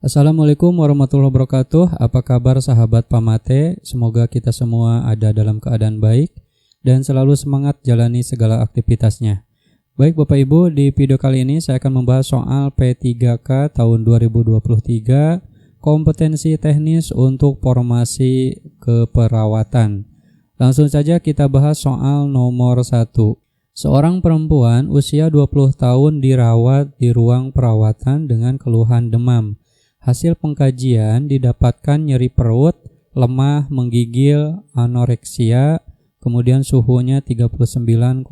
Assalamualaikum warahmatullahi wabarakatuh. Apa kabar sahabat Pamate? Semoga kita semua ada dalam keadaan baik dan selalu semangat jalani segala aktivitasnya. Baik Bapak Ibu, di video kali ini saya akan membahas soal P3K tahun 2023, kompetensi teknis untuk formasi keperawatan. Langsung saja kita bahas soal nomor 1. Seorang perempuan usia 20 tahun dirawat di ruang perawatan dengan keluhan demam. Hasil pengkajian didapatkan nyeri perut, lemah, menggigil, anoreksia, kemudian suhunya 39,5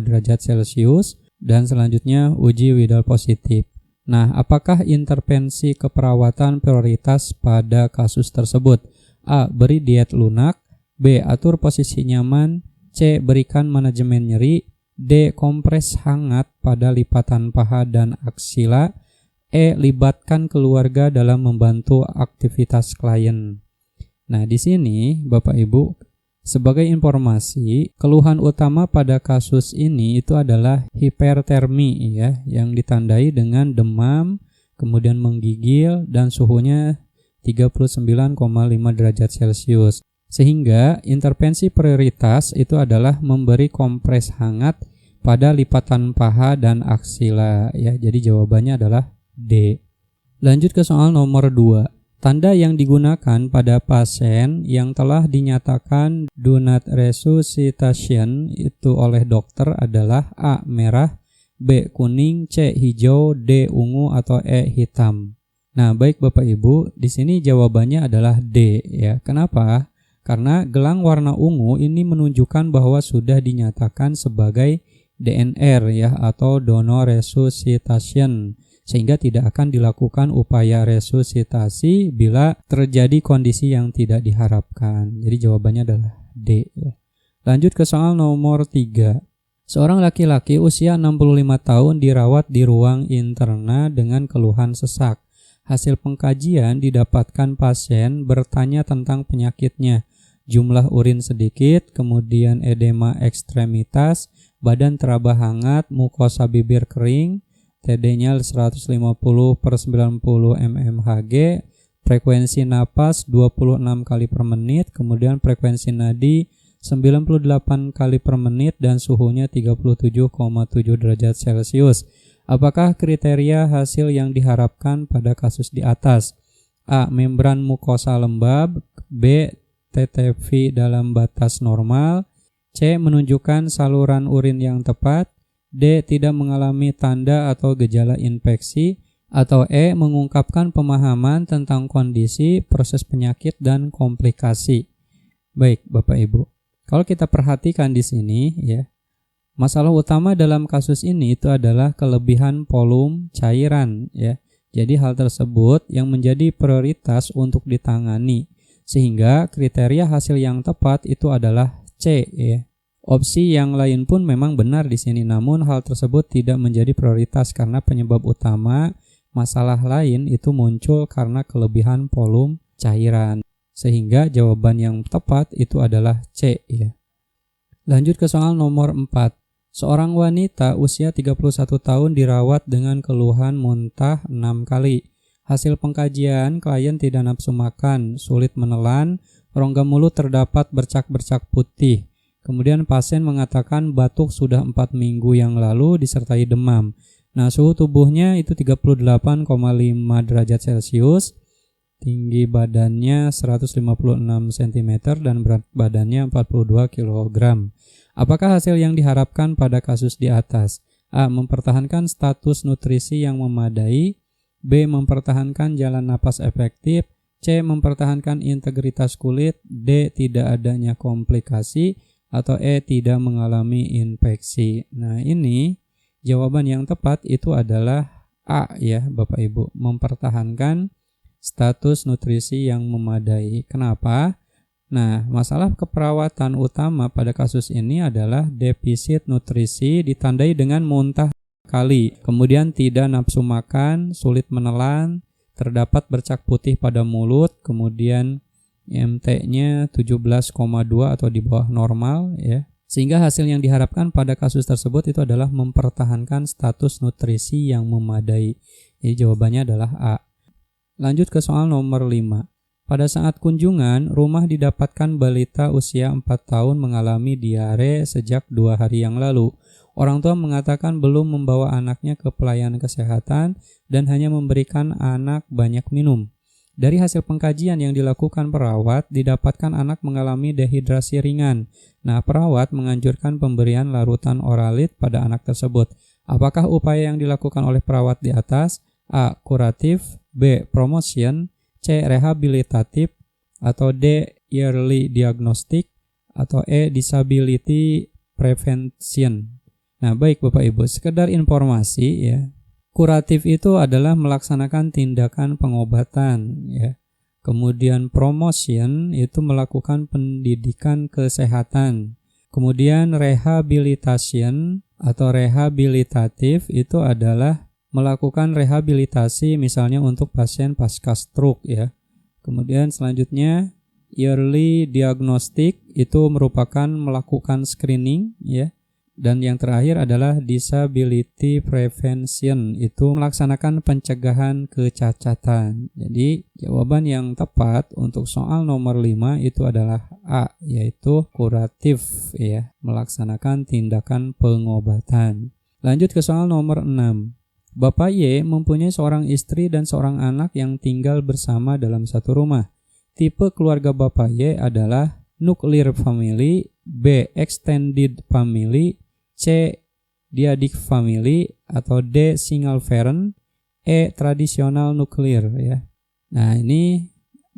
derajat Celcius, dan selanjutnya uji Widal positif. Nah, apakah intervensi keperawatan prioritas pada kasus tersebut? A. Beri diet lunak. B. Atur posisi nyaman. C. Berikan manajemen nyeri. D. Kompres hangat pada lipatan paha dan aksila. E. Libatkan keluarga dalam membantu aktivitas klien. Nah, di sini Bapak Ibu, sebagai informasi, keluhan utama pada kasus ini itu adalah hipertermi ya, yang ditandai dengan demam, kemudian menggigil dan suhunya 39,5 derajat Celcius. Sehingga intervensi prioritas itu adalah memberi kompres hangat pada lipatan paha dan aksila ya. Jadi jawabannya adalah D. Lanjut ke soal nomor 2. Tanda yang digunakan pada pasien yang telah dinyatakan do not resuscitation itu oleh dokter adalah A. Merah, B. Kuning, C. Hijau, D. Ungu, atau E. Hitam. Nah, baik Bapak Ibu, di sini jawabannya adalah D ya. Kenapa? Karena gelang warna ungu ini menunjukkan bahwa sudah dinyatakan sebagai DNR ya, atau donor resuscitation, sehingga tidak akan dilakukan upaya resusitasi bila terjadi kondisi yang tidak diharapkan. Jadi jawabannya adalah D ya. Lanjut ke soal nomor 3. Seorang laki-laki usia 65 tahun dirawat di ruang interna dengan keluhan sesak. Hasil pengkajian didapatkan pasien bertanya tentang penyakitnya. Jumlah urin sedikit, kemudian edema ekstremitas, badan teraba hangat, mukosa bibir kering, TD-nya 150/90 mmHg, frekuensi napas 26 kali per menit, kemudian frekuensi nadi 98 kali per menit, dan suhunya 37,7 derajat Celcius. Apakah kriteria hasil yang diharapkan pada kasus di atas? A. Membran mukosa lembab. B. TTV dalam batas normal. C. Menunjukkan saluran urin yang tepat. D. Tidak mengalami tanda atau gejala infeksi. Atau E. Mengungkapkan pemahaman tentang kondisi, proses penyakit, dan komplikasi. Baik Bapak Ibu, kalau kita perhatikan di sini ya, masalah utama dalam kasus ini itu adalah kelebihan volume cairan ya. Jadi hal tersebut yang menjadi prioritas untuk ditangani, sehingga kriteria hasil yang tepat itu adalah C ya. Opsi yang lain pun memang benar di sini, namun hal tersebut tidak menjadi prioritas karena penyebab utama masalah lain itu muncul karena kelebihan volume cairan. Sehingga jawaban yang tepat itu adalah C ya. Lanjut ke soal nomor 4. Seorang wanita usia 31 tahun dirawat dengan keluhan muntah 6 kali. Hasil pengkajian, klien tidak nafsu makan, sulit menelan, rongga mulut terdapat bercak-bercak putih. Kemudian pasien mengatakan batuk sudah 4 minggu yang lalu disertai demam. Nah, suhu tubuhnya itu 38,5 derajat Celcius, tinggi badannya 156 cm dan berat badannya 42 kg. Apakah hasil yang diharapkan pada kasus di atas? A. Mempertahankan status nutrisi yang memadai. B. Mempertahankan jalan napas efektif. C. Mempertahankan integritas kulit. D. Tidak adanya komplikasi. Atau E. Tidak mengalami infeksi. Nah, ini jawaban yang tepat itu adalah A ya Bapak Ibu. Mempertahankan status nutrisi yang memadai. Kenapa? Nah, masalah keperawatan utama pada kasus ini adalah defisit nutrisi ditandai dengan muntah kali, kemudian tidak nafsu makan, sulit menelan, terdapat bercak putih pada mulut, kemudian MT-nya 17,2 atau di bawah normal ya. Sehingga hasil yang diharapkan pada kasus tersebut itu adalah mempertahankan status nutrisi yang memadai. Jadi jawabannya adalah A. Lanjut ke soal nomor 5. Pada saat kunjungan, rumah didapatkan balita usia 4 tahun mengalami diare sejak 2 hari yang lalu. Orang tua mengatakan belum membawa anaknya ke pelayanan kesehatan dan hanya memberikan anak banyak minum. Dari hasil pengkajian yang dilakukan perawat, didapatkan anak mengalami dehidrasi ringan. Nah, perawat menganjurkan pemberian larutan oralit pada anak tersebut. Apakah upaya yang dilakukan oleh perawat di atas? A. Kuratif, B. Promotion, C. Rehabilitatif, atau D. Early Diagnostic, atau E. Disability Prevention. Nah, baik Bapak Ibu, sekedar informasi ya. Kuratif itu adalah melaksanakan tindakan pengobatan ya. Kemudian promotion itu melakukan pendidikan kesehatan. Kemudian rehabilitation atau rehabilitatif itu adalah melakukan rehabilitasi misalnya untuk pasien pasca stroke ya. Kemudian selanjutnya early diagnostic itu merupakan melakukan screening ya. Dan yang terakhir adalah disability prevention, itu melaksanakan pencegahan kecacatan. Jadi jawaban yang tepat untuk soal nomor 5 itu adalah A, yaitu kuratif ya, melaksanakan tindakan pengobatan. Lanjut ke soal nomor 6. Bapak Y mempunyai seorang istri dan seorang anak yang tinggal bersama dalam satu rumah. Tipe keluarga Bapak Y adalah nuclear family, B. extended family, C. Dyadic family, atau D. single parent, E. tradisional nuklir ya. Nah, ini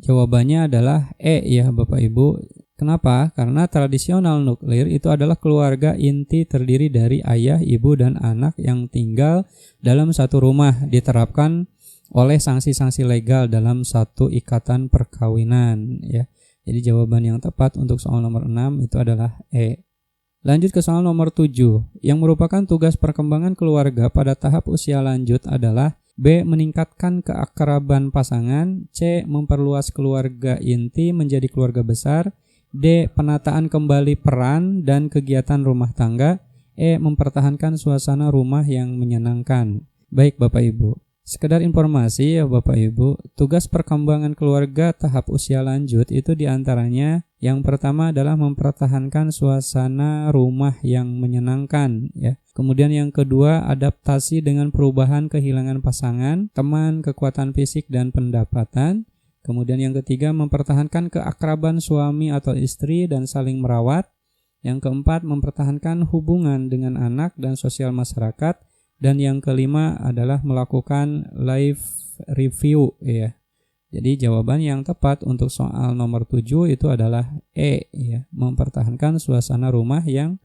jawabannya adalah E ya Bapak Ibu. Kenapa? Karena tradisional nuklir itu adalah keluarga inti terdiri dari ayah, ibu, dan anak yang tinggal dalam satu rumah, diterapkan oleh sanksi-sanksi legal dalam satu ikatan perkawinan ya. Jadi jawaban yang tepat untuk soal nomor 6 itu adalah E. Lanjut ke soal nomor 7, yang merupakan tugas perkembangan keluarga pada tahap usia lanjut adalah B. meningkatkan keakraban pasangan, C. memperluas keluarga inti menjadi keluarga besar, D. penataan kembali peran dan kegiatan rumah tangga, E. mempertahankan suasana rumah yang menyenangkan. Baik Bapak Ibu, sekedar informasi ya Bapak Ibu, tugas perkembangan keluarga tahap usia lanjut itu diantaranya yang pertama adalah mempertahankan suasana rumah yang menyenangkan ya. Kemudian yang kedua, adaptasi dengan perubahan kehilangan pasangan, teman, kekuatan fisik dan pendapatan. Kemudian yang ketiga, mempertahankan keakraban suami atau istri dan saling merawat. Yang keempat, mempertahankan hubungan dengan anak dan sosial masyarakat. Dan yang kelima adalah melakukan life review ya. Jadi jawaban yang tepat untuk soal nomor 7 itu adalah E ya, mempertahankan suasana rumah yang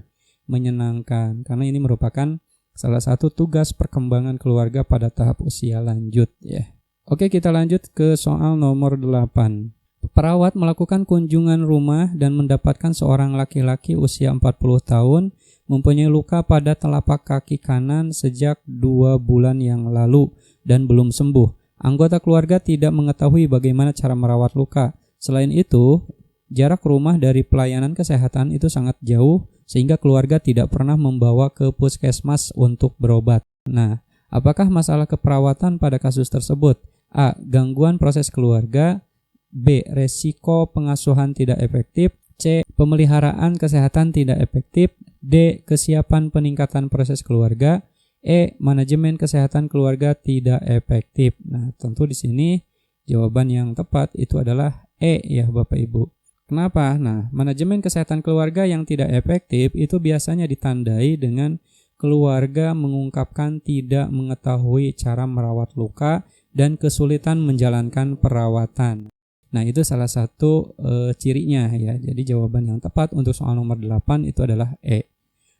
menyenangkan. Karena ini merupakan salah satu tugas perkembangan keluarga pada tahap usia lanjut ya. Oke, kita lanjut ke soal nomor 8. Perawat melakukan kunjungan rumah dan mendapatkan seorang laki-laki usia 40 tahun mempunyai luka pada telapak kaki kanan sejak 2 bulan yang lalu dan belum sembuh. Anggota keluarga tidak mengetahui bagaimana cara merawat luka. Selain itu, jarak rumah dari pelayanan kesehatan itu sangat jauh sehingga keluarga tidak pernah membawa ke puskesmas untuk berobat. Nah, apakah masalah keperawatan pada kasus tersebut? A. Gangguan proses keluarga, B. Resiko pengasuhan tidak efektif, C. Pemeliharaan kesehatan tidak efektif, D. Kesiapan peningkatan proses keluarga, E. Manajemen kesehatan keluarga tidak efektif. Nah, tentu di sini jawaban yang tepat itu adalah E ya Bapak Ibu. Kenapa? Nah, manajemen kesehatan keluarga yang tidak efektif itu biasanya ditandai dengan keluarga mengungkapkan tidak mengetahui cara merawat luka dan kesulitan menjalankan perawatan. Nah, itu salah satu cirinya ya. Jadi jawaban yang tepat untuk soal nomor 8 itu adalah E.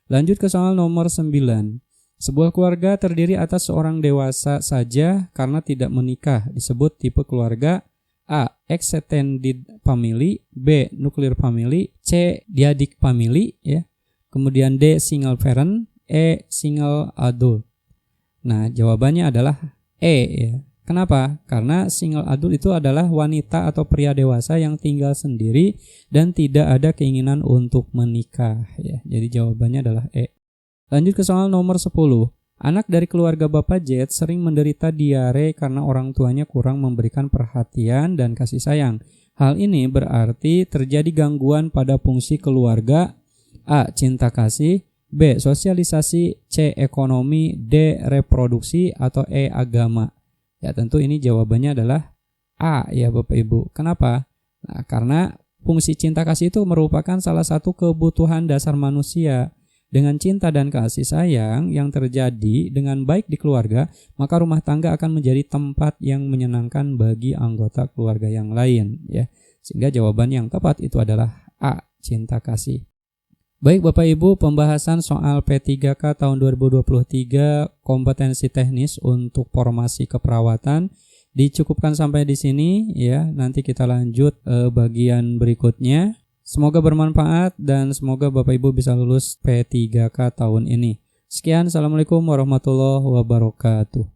Lanjut ke soal nomor 9. Sebuah keluarga terdiri atas seorang dewasa saja karena tidak menikah disebut tipe keluarga A. Extended family, B. nuclear family, C. dyadic family ya. Kemudian D. single parent, E. single adult. Nah, jawabannya adalah E ya. Kenapa? Karena single adult itu adalah wanita atau pria dewasa yang tinggal sendiri dan tidak ada keinginan untuk menikah ya. Jadi jawabannya adalah E. Lanjut ke soal nomor 10. Anak dari keluarga Bapak Z sering menderita diare karena orang tuanya kurang memberikan perhatian dan kasih sayang. Hal ini berarti terjadi gangguan pada fungsi keluarga: A. Cinta kasih, B. Sosialisasi, C. Ekonomi, D. Reproduksi, atau E. Agama. Ya, tentu ini jawabannya adalah A ya Bapak Ibu. Kenapa? Nah, karena fungsi cinta kasih itu merupakan salah satu kebutuhan dasar manusia. Dengan cinta dan kasih sayang yang terjadi dengan baik di keluarga, maka rumah tangga akan menjadi tempat yang menyenangkan bagi anggota keluarga yang lain ya. Sehingga jawaban yang tepat itu adalah A, cinta kasih. Baik Bapak Ibu, pembahasan soal P3K tahun 2023 kompetensi teknis untuk formasi keperawatan dicukupkan sampai di sini ya. Nanti kita lanjut bagian berikutnya. Semoga bermanfaat dan semoga Bapak Ibu bisa lulus P3K tahun ini. Sekian, Assalamualaikum warahmatullahi wabarakatuh.